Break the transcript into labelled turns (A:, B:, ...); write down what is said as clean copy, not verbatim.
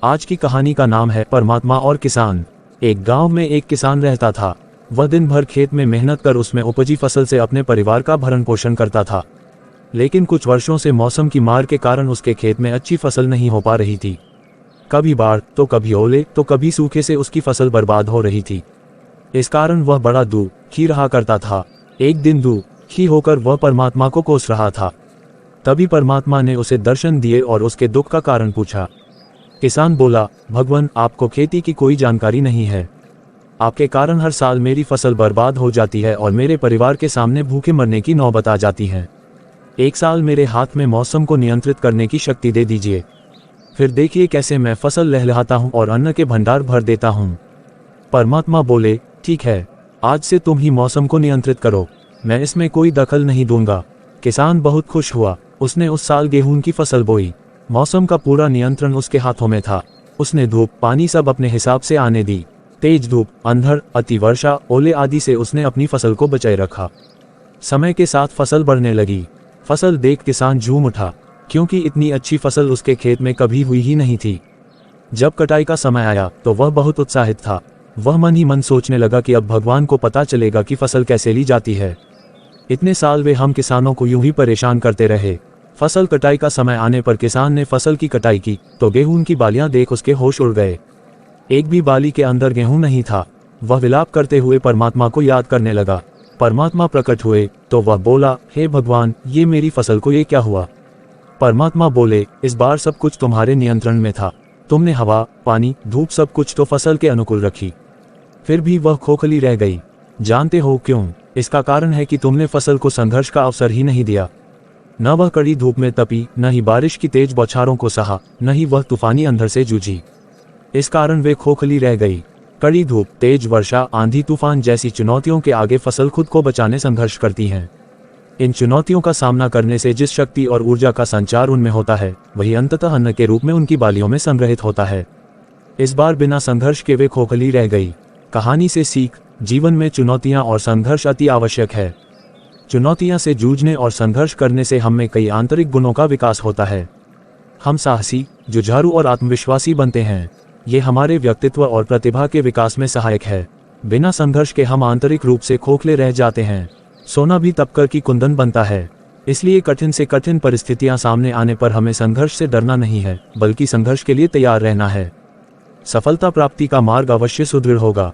A: आज की कहानी का नाम है परमात्मा और किसान। एक गांव में एक किसान रहता था। वह दिन भर खेत में मेहनत कर उसमें उपजी फसल से अपने परिवार का भरण पोषण करता था। लेकिन कुछ वर्षों से मौसम की मार के कारण उसके खेत में अच्छी फसल नहीं हो पा रही थी। कभी बाढ़ तो कभी ओले तो कभी सूखे से उसकी फसल बर्बाद हो रही थी। इस कारण वह बड़ा दुखी रहा करता था। एक दिन दुखी होकर वह परमात्मा को कोस रहा था। तभी परमात्मा ने उसे दर्शन दिए और उसके दुख का कारण पूछा। किसान बोला, भगवान, आपको खेती की कोई जानकारी नहीं है। आपके कारण हर साल मेरी फसल बर्बाद हो जाती है और मेरे परिवार के सामने भूखे मरने की नौबत आ जाती है। एक साल मेरे हाथ में मौसम को नियंत्रित करने की शक्ति दे दीजिए, फिर देखिए कैसे मैं फसल लहलहाता हूँ और अन्न के भंडार भर देता हूँ। परमात्मा बोले, ठीक है, आज से तुम ही मौसम को नियंत्रित करो, मैं इसमें कोई दखल नहीं दूंगा। किसान बहुत खुश हुआ। उसने उस साल गेहूं की फसल बोई। मौसम का पूरा नियंत्रण उसके हाथों में था। उसने धूप पानी सब अपने हिसाब से आने दी। तेज धूप, अंधड़, अति वर्षा, ओले आदि से उसने अपनी फसल को बचाए रखा। समय के साथ फसल बढ़ने लगी। फसल देख किसान झूम उठा, क्योंकि इतनी अच्छी फसल उसके खेत में कभी हुई ही नहीं थी। जब कटाई का समय आया तो वह बहुत उत्साहित था। वह मन ही मन सोचने लगा कि अब भगवान को पता चलेगा कि फसल कैसे ली जाती है। इतने साल वे हम किसानों को यूं ही परेशान करते रहे। फसल कटाई का समय आने पर किसान ने फसल की कटाई की तो गेहूं की बालियां देख उसके होश उड़ गए। एक भी बाली के अंदर गेहूं नहीं था। वह विलाप करते हुए परमात्मा को याद करने लगा। परमात्मा प्रकट हुए तो वह बोला, हे भगवान, ये मेरी फसल को ये क्या हुआ? परमात्मा बोले, इस बार सब कुछ तुम्हारे नियंत्रण में था। तुमने हवा, पानी, धूप सब कुछ तो फसल के अनुकूल रखी, फिर भी वह खोखली रह गई। जानते हो क्यों? इसका कारण है कि तुमने फसल को संघर्ष का अवसर ही नहीं दिया। न वह कड़ी धूप में तपी, न ही बारिश की तेज बौछारों को सहा, न ही वह तूफानी अंधड़ से जूझी। इस कारण वे खोखली रह गई। कड़ी धूप, तेज वर्षा, आंधी तूफान जैसी चुनौतियों के आगे फसल खुद को बचाने संघर्ष करती है। इन चुनौतियों का सामना करने से जिस शक्ति और ऊर्जा का संचार उनमें होता है, वही अंततः अन्न के रूप में उनकी बालियों में संग्रहित होता है। इस बार बिना संघर्ष के वे खोखली रह गई। कहानी से सीख, जीवन में चुनौतियां और संघर्ष अति आवश्यक है। चुनौतियां से जूझने और संघर्ष करने से हम में कई आंतरिक गुणों का विकास होता है। हम साहसी, जुझारू और आत्मविश्वासी बनते हैं। ये हमारे व्यक्तित्व और प्रतिभा के विकास में सहायक है। बिना संघर्ष के हम आंतरिक रूप से खोखले रह जाते हैं। सोना भी तपकर की कुंदन बनता है। इसलिए कठिन से कठिन परिस्थितियां सामने आने पर हमें संघर्ष से डरना नहीं है, बल्कि संघर्ष के लिए तैयार रहना है। सफलता प्राप्ति का मार्ग अवश्य सुदृढ़ होगा।